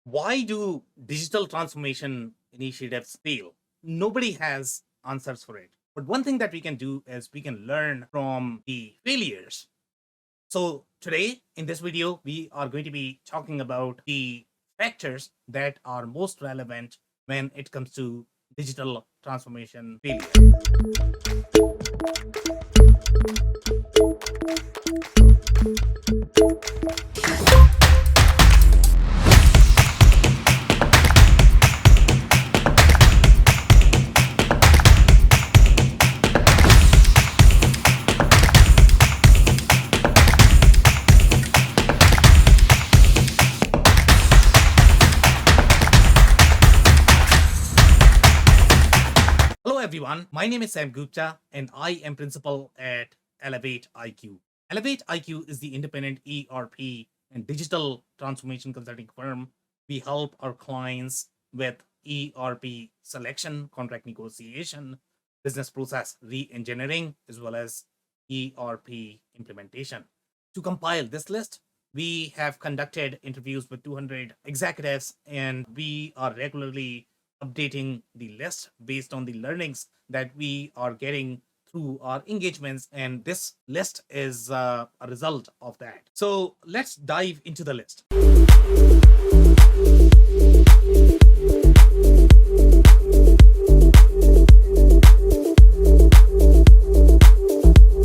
Why do digital transformation initiatives fail? Nobody has answers for it. But one thing that we can do is we can learn from the failures. So, today in this video, we are going to be talking about the factors that are most relevant when it comes to digital transformation failure. Hello, everyone. My name is Sam Gupta, and I am principal at Elevate IQ. Elevate IQ is the independent ERP and digital transformation consulting firm. We help our clients with ERP selection, contract negotiation, business process re engineering, as well as ERP implementation. To compile this list, we have conducted interviews with 200 executives, and we are regularly updating the list based on the learnings that we are getting through our engagements. And this list is a result of that. So let's dive into the list.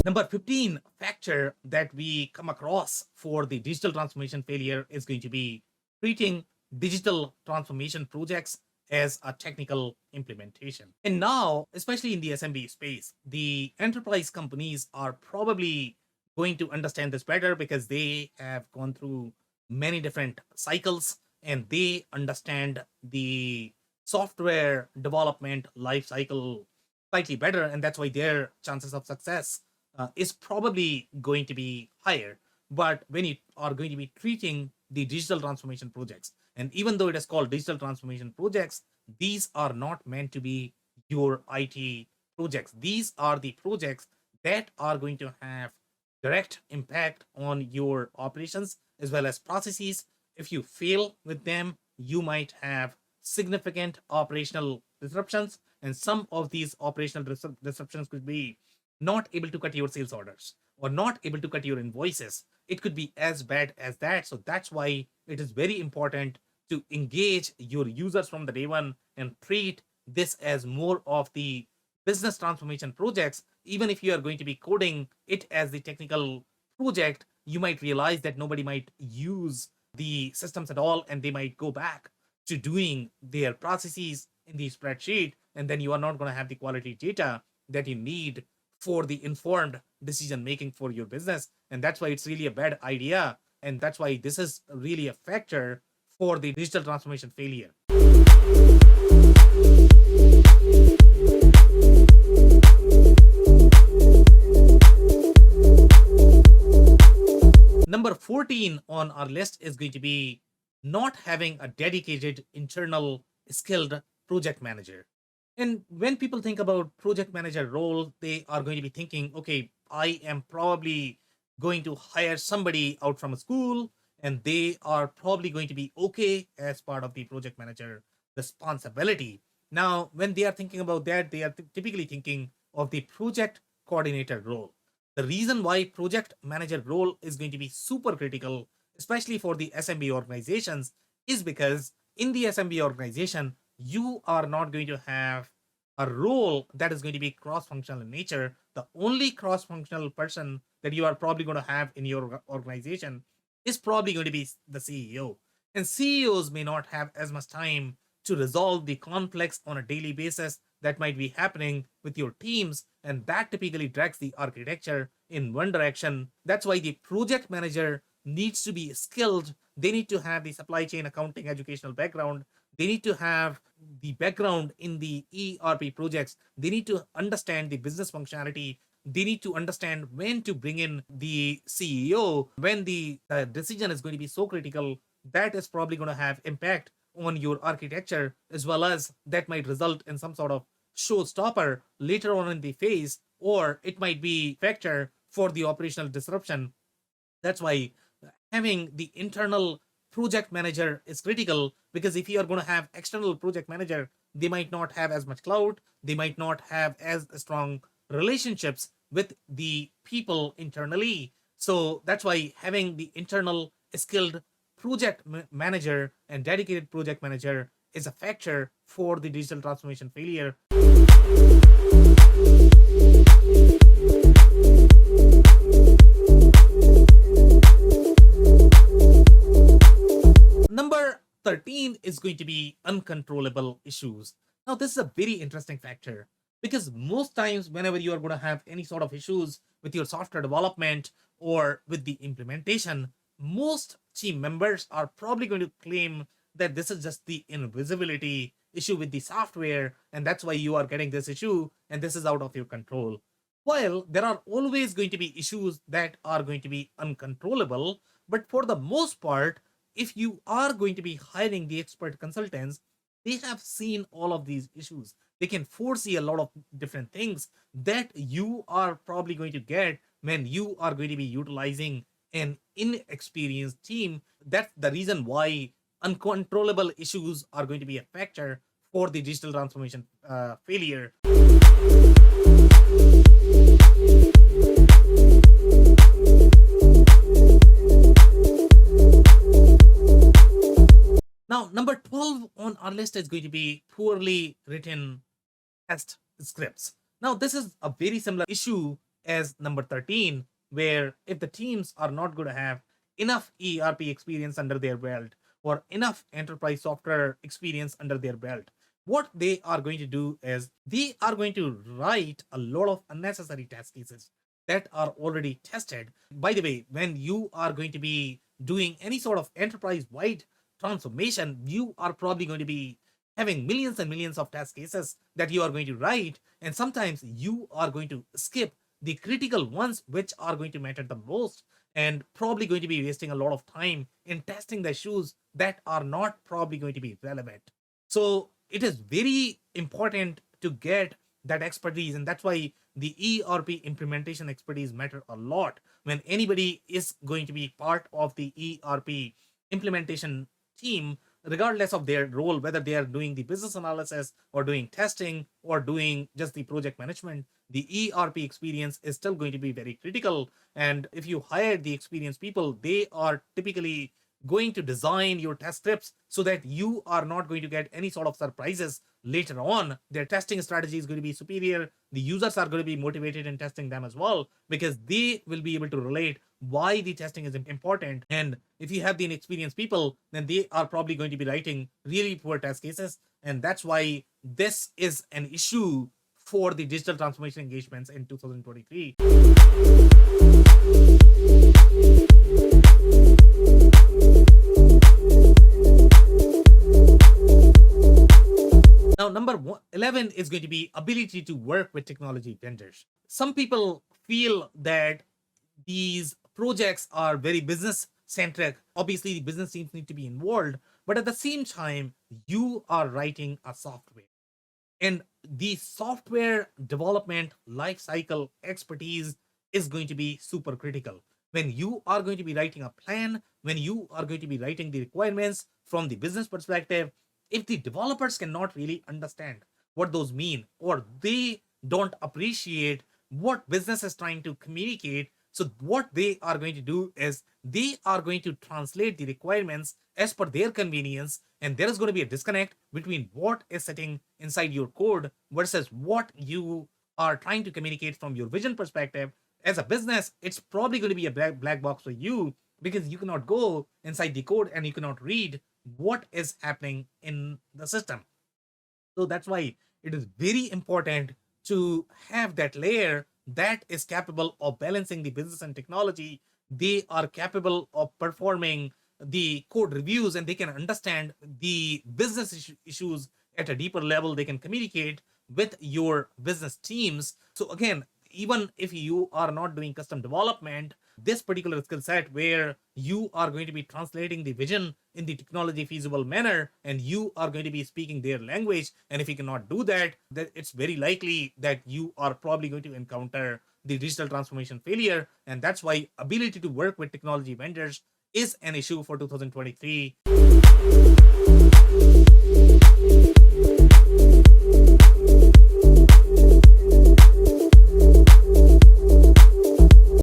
Number 15 factor that we come across for the digital transformation failure is going to be treating digital transformation projects as a technical implementation. And now, especially in the SMB space, the enterprise companies are probably going to understand this better because they have gone through many different cycles and they understand the software development life cycle slightly better. And that's why their chances of success is probably going to be higher. But when you are going to be treating the digital transformation projects, and even though it is called digital transformation projects, these are not meant to be your IT projects. These are the projects that are going to have direct impact on your operations as well as processes. If you fail with them, you might have significant operational disruptions, and some of these operational disruptions could be not able to cut your sales orders or not able to cut your invoices. It could be as bad as that. So that's why it is very important to engage your users from the day one and treat this as more of the business transformation projects. Even if you are going to be coding it as the technical project, you might realize that nobody might use the systems at all and they might go back to doing their processes in the spreadsheet, and then you are not going to have the quality data that you need for the informed decision making for your business. And that's why it's really a bad idea, and that's why this is really a factor for the digital transformation failure. Number 14 on our list is going to be not having a dedicated internal skilled project manager. And when people think about project manager role, they are going to be thinking, okay, I am probably going to hire somebody out from a school, and they are probably going to be okay as part of the project manager responsibility. Now, when they are thinking about that, they are typically thinking of the project coordinator role. The reason why project manager role is going to be super critical, especially for the SMB organizations, is because in the SMB organization, you are not going to have a role that is going to be cross-functional in nature. The only cross-functional person that you are probably going to have in your organization is probably going to be the CEO. And CEOs may not have as much time to resolve the conflicts on a daily basis that might be happening with your teams, and that typically drags the architecture in one direction. That's why the project manager needs to be skilled. They need to have the supply chain accounting educational background. They need to have the background in the ERP projects. They need to understand the business functionality. They need to understand when to bring in the CEO when the decision is going to be so critical that is probably going to have impact on your architecture, as well as that might result in some sort of showstopper later on in the phase, or it might be factor for the operational disruption. That's why having the internal project manager is critical, because if you are going to have external project manager, they might not have as much clout, they might not have as strong relationships with the people internally. So that's why having the internal skilled project manager and dedicated project manager is a factor for the digital transformation failure. Number 13 is going to be uncontrollable issues. Now, this is a very interesting factor, because most times, whenever you are going to have any sort of issues with your software development or with the implementation, most team members are probably going to claim that this is just the invisibility issue with the software, and that's why you are getting this issue, and this is out of your control. While there are always going to be issues that are going to be uncontrollable, but for the most part, if you are going to be hiring the expert consultants, they have seen all of these issues. They can foresee a lot of different things that you are probably going to get when you are going to be utilizing an inexperienced team. That's the reason why uncontrollable issues are going to be a factor for the digital transformation failure. Now, number 12 on our list is going to be poorly written test scripts. Now, this is a very similar issue as number 13, where if the teams are not going to have enough ERP experience under their belt or enough enterprise software experience under their belt, what they are going to do is they are going to write a lot of unnecessary test cases that are already tested. By the way, when you are going to be doing any sort of enterprise wide transformation, you are probably going to be having millions and millions of test cases that you are going to write, and sometimes you are going to skip the critical ones which are going to matter the most, and probably going to be wasting a lot of time in testing the issues that are not probably going to be relevant. So it is very important to get that expertise, and that's why the ERP implementation expertise matter a lot when anybody is going to be part of the ERP implementation team, regardless of their role, whether they are doing the business analysis or doing testing or doing just the project management. The ERP experience is still going to be very critical. And if you hire the experienced people, they are typically going to design your test scripts so that you are not going to get any sort of surprises later on. Their testing strategy is going to be superior. The users are going to be motivated in testing them as well, because they will be able to relate why the testing is important. And if you have the inexperienced people, then they are probably going to be writing really poor test cases. And that's why this is an issue for the digital transformation engagements in 2023. Now, number 11 is going to be ability to work with technology vendors. Some people feel that these projects are very business centric. Obviously, the business teams need to be involved, but at the same time, you are writing a software. And the software development lifecycle expertise is going to be super critical. When you are going to be writing a plan, when you are going to be writing the requirements from the business perspective, if the developers cannot really understand what those mean, or they don't appreciate what business is trying to communicate, so what they are going to do is they are going to translate the requirements as per their convenience, and there is going to be a disconnect between what is sitting inside your code versus what you are trying to communicate from your vision perspective. As a business, it's probably going to be a black box for you, because you cannot go inside the code and you cannot read what is happening in the system. So that's why it is very important to have that layer that is capable of balancing the business and technology. They are capable of performing the code reviews, and they can understand the business issues at a deeper level. They can communicate with your business teams. So again, even if you are not doing custom development, this particular skill set where you are going to be translating the vision in the technology feasible manner, and you are going to be speaking their language, and if you cannot do that, then it's very likely that you are probably going to encounter the digital transformation failure. And that's why ability to work with technology vendors is an issue for 2023.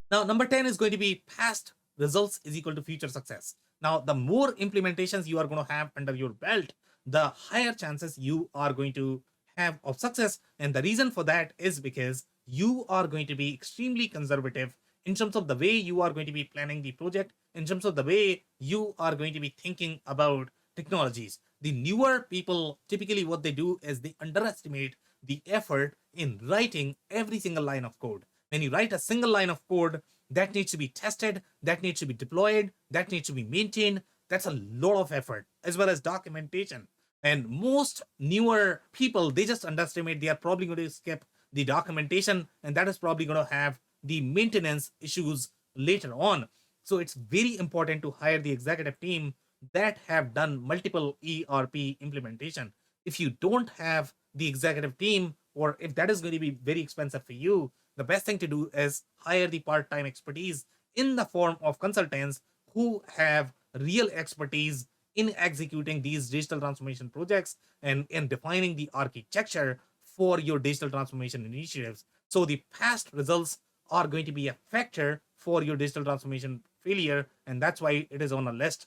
Now, number 10 is going to be past results is equal to future success. Now, the more implementations you are going to have under your belt, the higher chances you are going to have of success. And the reason for that is because you are going to be extremely conservative in terms of the way you are going to be planning the project, in terms of the way you are going to be thinking about technologies. The newer people, typically what they do is they underestimate the effort in writing every single line of code. When you write a single line of code, that needs to be tested, that needs to be deployed, that needs to be maintained. That's a lot of effort, as well as documentation. And most newer people, they just underestimate. They are probably going to skip the documentation, and that is probably going to have the maintenance issues later on. So it's very important to hire the executive team that have done multiple ERP implementation. If you don't have the executive team, or if that is going to be very expensive for you, the best thing to do is hire the part-time expertise in the form of consultants who have real expertise in executing these digital transformation projects and in defining the architecture for your digital transformation initiatives. So the past results are going to be a factor for your digital transformation failure, and that's why it is on a list.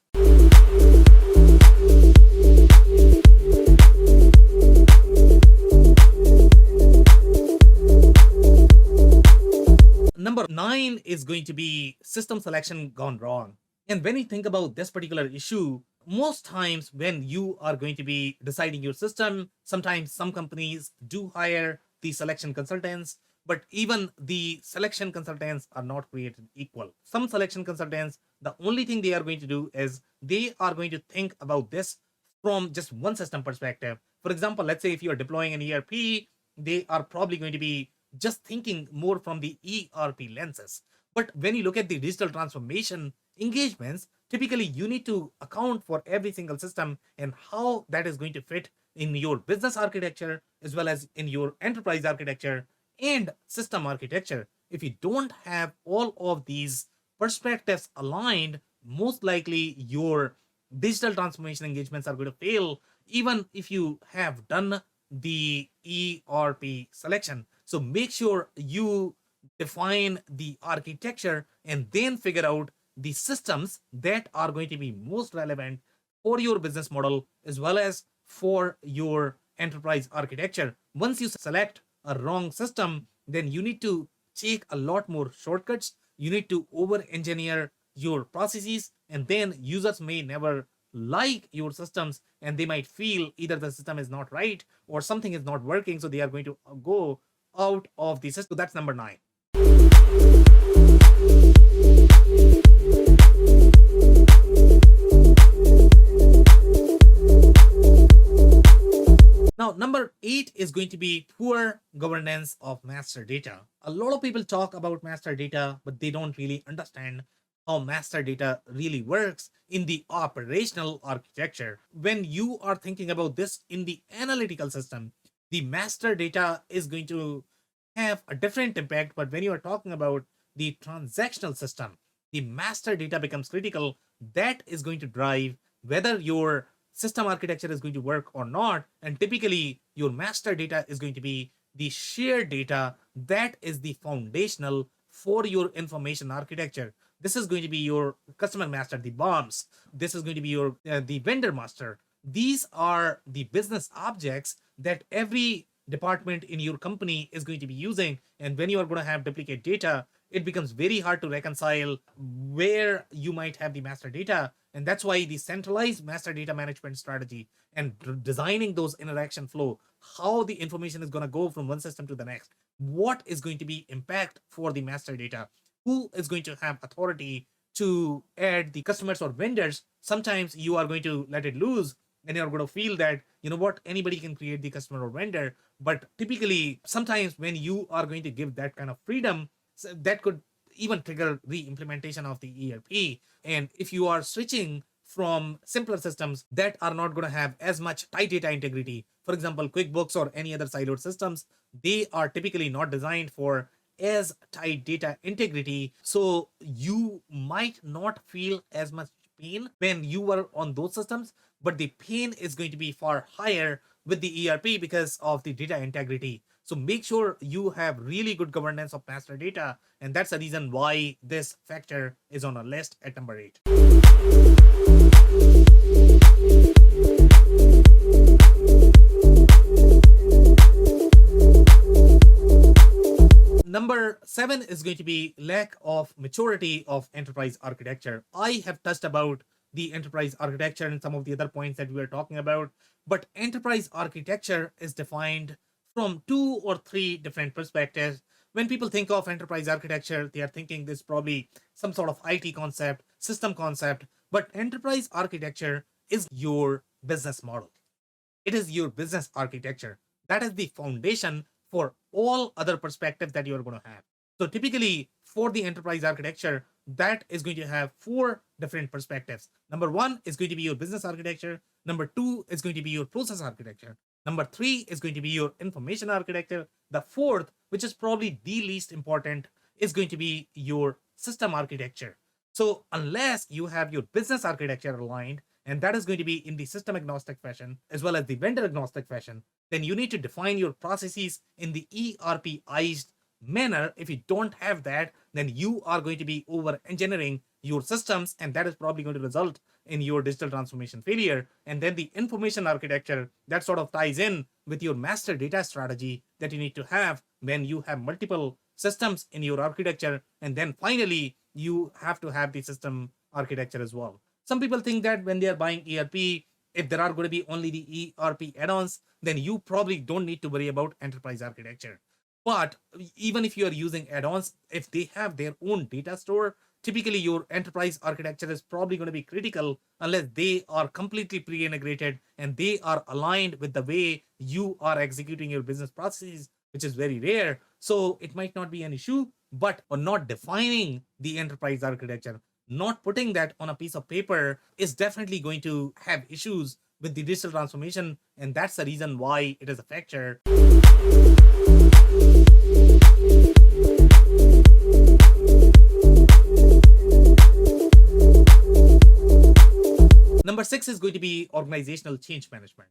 Number 9 is going to be system selection gone wrong. And when you think about this particular issue, most times when you are going to be deciding your system, sometimes some companies do hire the selection consultants, but even the selection consultants are not created equal. Some selection consultants, the only thing they are going to do is they are going to think about this from just one system perspective. For example, let's say if you are deploying an ERP, they are probably going to be just thinking more from the ERP lenses. But when you look at the digital transformation engagements, typically you need to account for every single system and how that is going to fit in your business architecture as well as in your enterprise architecture and system architecture. If you don't have all of these perspectives aligned, most likely your digital transformation engagements are going to fail, even if you have done the ERP selection. So make sure you define the architecture and then figure out the systems that are going to be most relevant for your business model as well as for your enterprise architecture. Once you select a wrong system, then you need to take a lot more shortcuts. You need to over engineer your processes, and then users may never like your systems and they might feel either the system is not right or something is not working, so they are going to go out of the system. So that's number 9. Now, number 8 is going to be poor governance of master data. A lot of people talk about master data, but they don't really understand how master data really works in the operational architecture. When you are thinking about this in the analytical system, the master data is going to have a different impact. But when you are talking about the transactional system, the master data becomes critical. That is going to drive whether your system architecture is going to work or not. And typically, your master data is going to be the shared data that is the foundational for your information architecture. This is going to be your customer master, the bombs. This is going to be your the vendor master. These are the business objects that every department in your company is going to be using. And when you are going to have duplicate data, it becomes very hard to reconcile where you might have the master data. And that's why the centralized master data management strategy and designing those interaction flow, how the information is going to go from one system to the next, what is going to be impact for the master data, who is going to have authority to add the customers or vendors. Sometimes you are going to let it loose and you're going to feel that, you know what, anybody can create the customer or vendor. But typically, sometimes when you are going to give that kind of freedom, that could even trigger re-implementation of the ERP. And if you are switching from simpler systems that are not going to have as much tight data integrity, for example, QuickBooks or any other siloed systems, they are typically not designed for as tight data integrity. So you might not feel as much pain when you were on those systems, but the pain is going to be far higher with the ERP because of the data integrity. So make sure you have really good governance of master data, and that's the reason why this factor is on our list at number 8. Number 7 is going to be lack of maturity of enterprise architecture. I have touched about the enterprise architecture and some of the other points that we were talking about, but enterprise architecture is defined from 2 or 3 different perspectives. When people think of enterprise architecture, they are thinking this probably some sort of IT concept, system concept, but enterprise architecture is your business model. It is your business architecture. That is the foundation for all other perspectives that you are going to have. So typically for the enterprise architecture, that is going to have 4 different perspectives. Number 1 is going to be your business architecture. Number 2 is going to be your process architecture. Number 3 is going to be your information architecture. The 4th, which is probably the least important, is going to be your system architecture. So unless you have your business architecture aligned, and that is going to be in the system agnostic fashion as well as the vendor agnostic fashion, then you need to define your processes in the ERPized manner. If you don't have that, then you are going to be over engineering your systems, and that is probably going to result in your digital transformation failure. And then the information architecture, that sort of ties in with your master data strategy that you need to have when you have multiple systems in your architecture. And then finally, you have to have the system architecture as well. Some people think that when they are buying ERP, if there are going to be only the ERP add-ons, then you probably don't need to worry about enterprise architecture. But even if you are using add-ons, if they have their own data store, typically your enterprise architecture is probably going to be critical unless they are completely pre-integrated and they are aligned with the way you are executing your business processes, which is very rare. So it might not be an issue, but for not defining the enterprise architecture, not putting that on a piece of paper is definitely going to have issues with the digital transformation. And that's the reason why it is a factor. Number 6 is going to be organizational change management.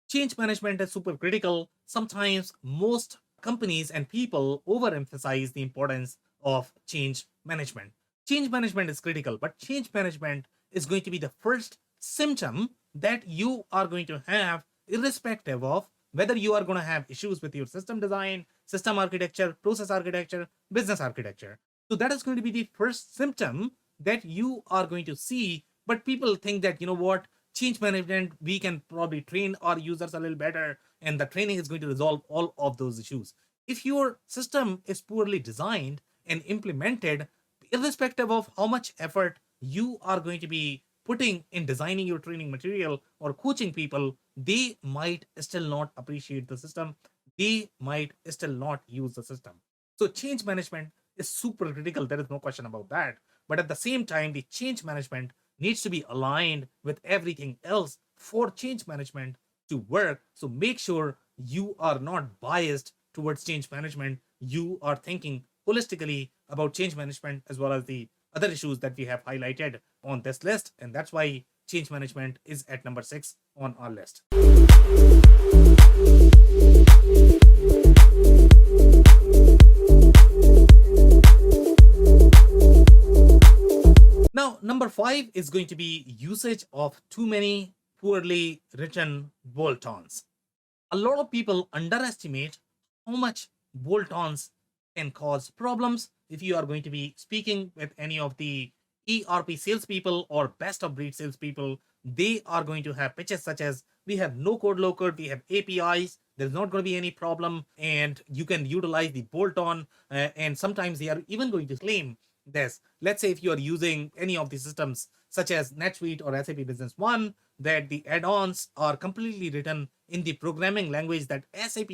Change management is super critical. Sometimes most companies and people overemphasize the importance of change management. Change management is critical, but change management is going to be the first symptom that you are going to have, irrespective of whether you are going to have issues with your system design, system architecture, process architecture, business architecture. So that is going to be the first symptom that you are going to see. But people think that, you know what, change management, we can probably train our users a little better, and the training is going to resolve all of those issues. If your system is poorly designed and implemented, irrespective of how much effort you are going to be putting in designing your training material or coaching people, they might still not appreciate the system. They might still not use the system. So change management is super critical. There is no question about that. But at the same time, the change management needs to be aligned with everything else for change management to work. So make sure you are not biased towards change management. You are thinking holistically about change management as well as the other issues that we have highlighted on this list. And that's why change management is at number 6 on our list. Now, number 5 is going to be usage of too many poorly written bolt-ons. A lot of people underestimate how much bolt-ons can cause problems. If you are going to be speaking with any of the ERP salespeople or best of breed salespeople, they are going to have pitches such as, we have no code, low code, we have APIs, there's not going to be any problem, and you can utilize the bolt-on. And sometimes they are even going to claim this. Let's say if you are using any of the systems such as NetSuite or SAP Business One, that the add-ons are completely written in the programming language that SAP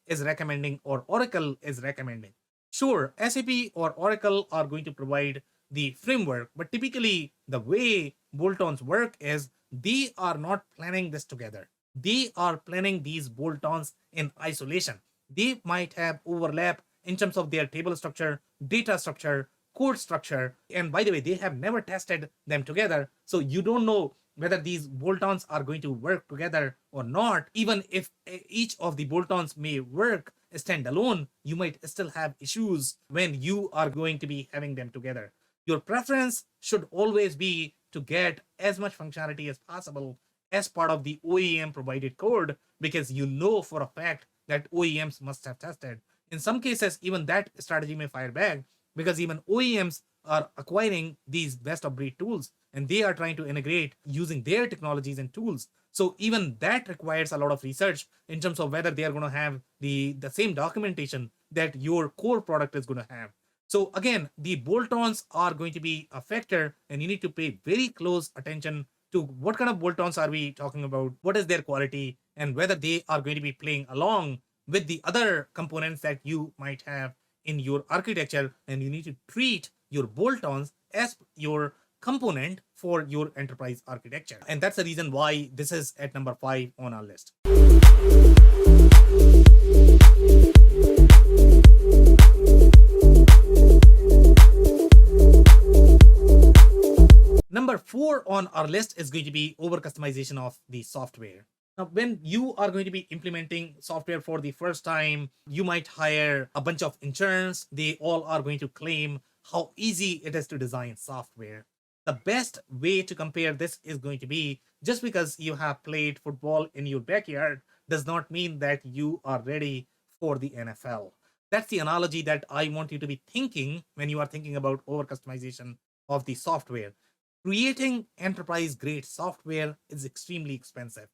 is recommending or Oracle is recommending. Sure, SAP or Oracle are going to provide the framework, but typically the way bolt-ons work is they are not planning this together. They are planning these bolt-ons in isolation. They might have overlap in terms of their table structure, data structure, code structure. And by the way, they have never tested them together. So you don't know whether these bolt-ons are going to work together or not. Even if each of the bolt-ons may work standalone, you might still have issues when you are going to be having them together. Your preference should always be to get as much functionality as possible as part of the OEM provided code, because you know for a fact that OEMs must have tested. In some cases, even that strategy may fire back, because even OEMs are acquiring these best of breed tools and they are trying to integrate using their technologies and tools. So even that requires a lot of research in terms of whether they are going to have the same documentation that your core product is going to have. So again, the bolt-ons are going to be a factor, and you need to pay very close attention to what kind of bolt-ons are we talking about, what is their quality, and whether they are going to be playing along with the other components that you might have in your architecture. And you need to treat your bolt-ons as your component for your enterprise architecture. And that's the reason why this is at number 5 on our list. Number 4 on our list is going to be over customization of the software. Now, when you are going to be implementing software for the first time, you might hire a bunch of interns. They all are going to claim how easy it is to design software. The best way to compare this is going to be, just because you have played football in your backyard does not mean that you are ready for the NFL. That's the analogy that I want you to be thinking when you are thinking about over customization of the software. Creating enterprise grade software is extremely expensive,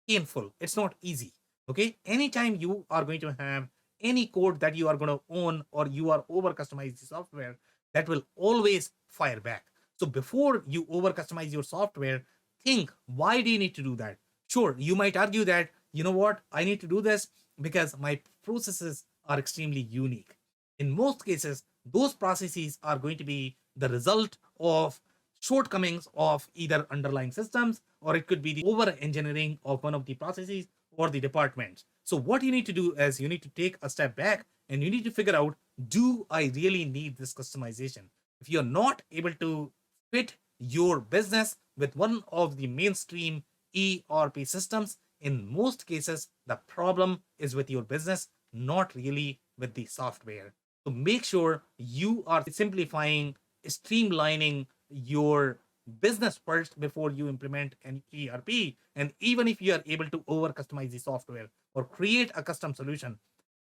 painful. It's not easy. Okay. Anytime you are going to have any code that you are going to own, or you are over customize the software, that will always fire back. So before you over customize your software, think, why do you need to do that? Sure, you might argue that, you know what, I need to do this because my processes are extremely unique. In most cases, those processes are going to be the result of shortcomings of either underlying systems, or it could be the over engineering of one of the processes or the departments. So what you need to do is you need to take a step back and you need to figure out, do I really need this customization? If you're not able to fit your business with one of the mainstream ERP systems, in most cases, the problem is with your business, not really with the software. So make sure you are simplifying, streamlining your business first before you implement an ERP. And even if you are able to over customize the software or create a custom solution,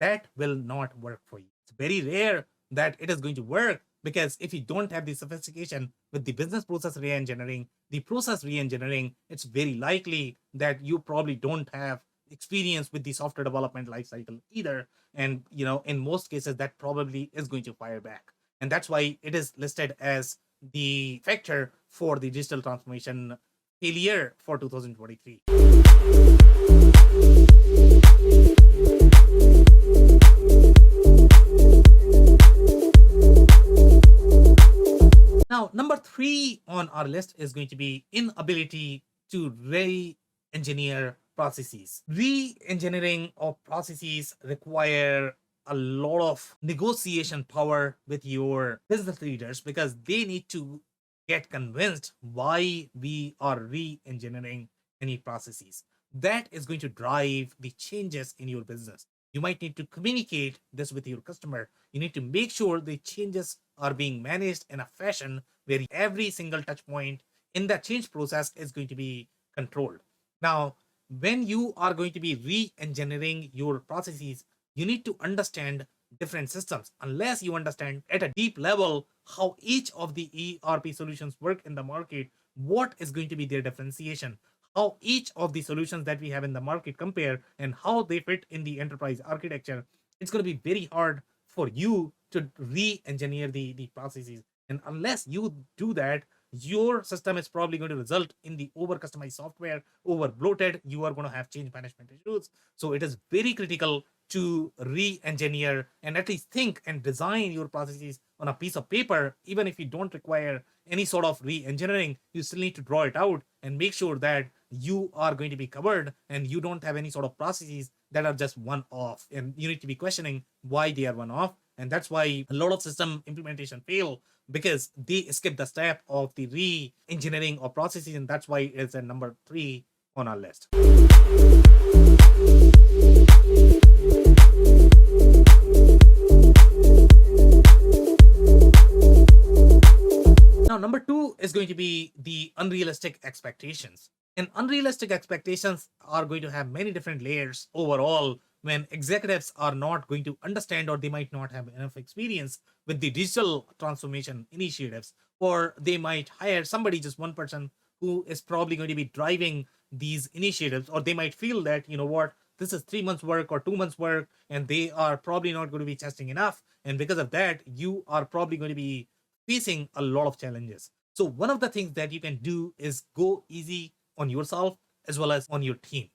that will not work for you. It's very rare that it is going to work, because if you don't have the sophistication with the business process re-engineering, the process re-engineering, it's very likely that you probably don't have experience with the software development lifecycle either. And in most cases, that probably is going to fire back. And that's why it is listed as the factor for the digital transformation failure for 2023. Now, number 3 on our list is going to be inability to re-engineer processes. Re-engineering of processes require a lot of negotiation power with your business leaders, because they need to get convinced why we are re-engineering any processes. That is going to drive the changes in your business. You might need to communicate this with your customer. You need to make sure the changes are being managed in a fashion where every single touch point in that change process is going to be controlled. Now, when you are going to be re-engineering your processes, you need to understand different systems. Unless you understand at a deep level how each of the ERP solutions work in the market, what is going to be their differentiation, how each of the solutions that we have in the market compare, and how they fit in the enterprise architecture, it's going to be very hard for you to re-engineer the processes. And unless you do that, your system is probably going to result in the over customized software, over bloated. You are going to have change management issues. So it is very critical to re-engineer and at least think and design your processes on a piece of paper. Even if you don't require any sort of re-engineering, you still need to draw it out and make sure that you are going to be covered and you don't have any sort of processes that are just one off. And you need to be questioning why they are one off. And that's why a lot of system implementation fail, because they skip the step of the re-engineering of processes, and that's why it's at number 3 on our list. Now, number 2 is going to be the unrealistic expectations. And unrealistic expectations are going to have many different layers overall when executives are not going to understand, or they might not have enough experience with the digital transformation initiatives, or they might hire somebody, just one person, who is probably going to be driving these initiatives, or they might feel that, you know what, this is 3 months work or 2 months work, and they are probably not going to be testing enough. And because of that, you are probably going to be facing a lot of challenges. So one of the things that you can do is go easy on yourself as well as on your team.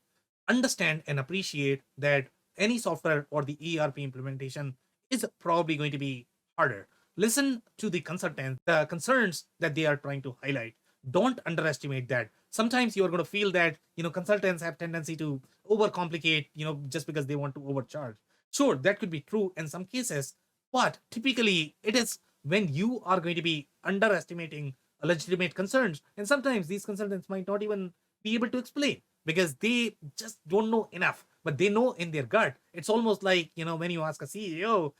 Understand and appreciate that any software or the ERP implementation is probably going to be harder. Listen to the consultants, the concerns that they are trying to highlight. Don't underestimate that. Sometimes you're going to feel that, consultants have tendency to overcomplicate, just because they want to overcharge. Sure, that could be true in some cases, but typically it is when you are going to be underestimating legitimate concerns. And sometimes these consultants might not even be able to explain, because they just don't know enough, but they know in their gut. It's almost like, when you ask a CEO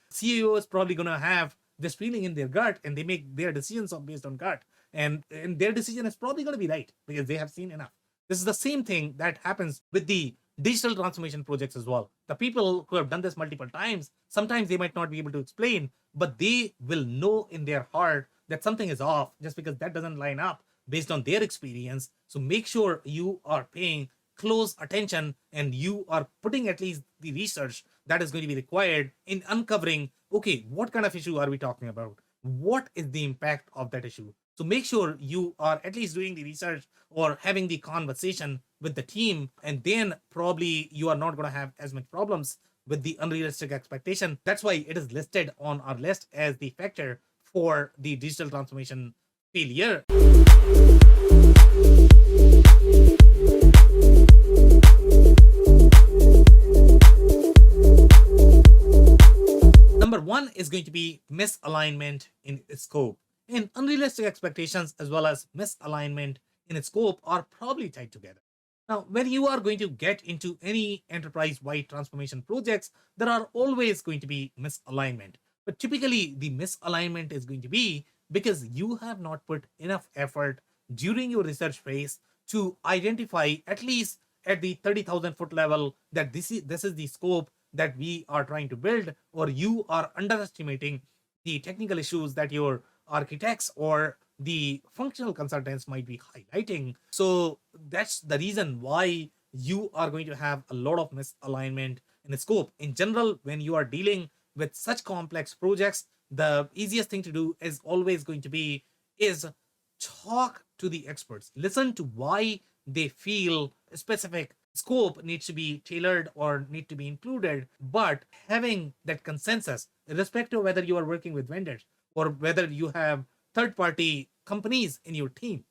is probably going to have this feeling in their gut, and they make their decisions based on gut. And their decision is probably going to be right because they have seen enough. This is the same thing that happens with the digital transformation projects as well. The people who have done this multiple times, sometimes they might not be able to explain, but they will know in their heart that something is off, just because that doesn't line up based on their experience. So make sure you are paying close attention, and you are putting at least the research that is going to be required in uncovering, okay, what kind of issue are we talking about? What is the impact of that issue? So make sure you are at least doing the research or having the conversation with the team, and then probably you are not going to have as much problems with the unrealistic expectation. That's why it is listed on our list as the factor for the digital transformation failure. Number 1 is going to be misalignment in scope. And unrealistic expectations as well as misalignment in its scope are probably tied together. Now, when you are going to get into any enterprise-wide transformation projects, there are always going to be misalignment. But typically, the misalignment is going to be because you have not put enough effort during your research phase to identify, at least at the 30,000 foot level, that this is the scope that we are trying to build, or you are underestimating the technical issues that your architects or the functional consultants might be highlighting. So that's the reason why you are going to have a lot of misalignment in the scope. In general, when you are dealing with such complex projects, the easiest thing to do is always going to be is talk to the experts. Listen to why they feel a specific scope needs to be tailored or need to be included, but having that consensus, irrespective of whether you are working with vendors or whether you have third party companies in your team.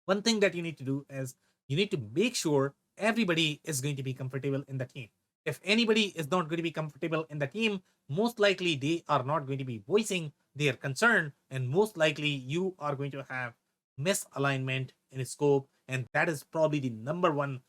One thing that you need to do is you need to make sure everybody is going to be comfortable in the team. If anybody is not going to be comfortable in the team, most likely they are not going to be voicing their concern, and most likely you are going to have misalignment in scope. And that is probably the number 1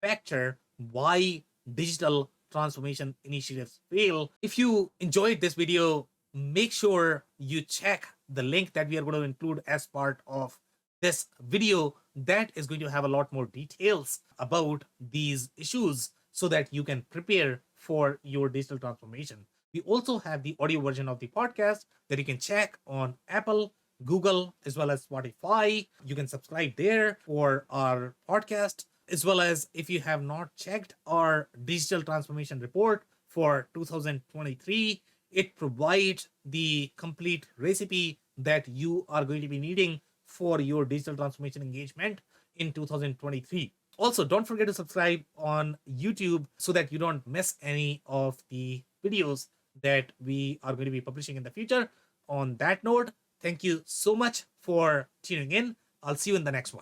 factor why digital transformation initiatives fail. If you enjoyed this video, make sure you check the link that we are going to include as part of this video. That is going to have a lot more details about these issues so that you can prepare for your digital transformation. We also have the audio version of the podcast that you can check on Apple, Google, as well as Spotify. You can subscribe there for our podcast, as well as if you have not checked our digital transformation report for 2023, it provides the complete recipe that you are going to be needing for your digital transformation engagement in 2023. Also, don't forget to subscribe on YouTube so that you don't miss any of the videos that we are going to be publishing in the future. On that note, thank you so much for tuning in. I'll see you in the next one.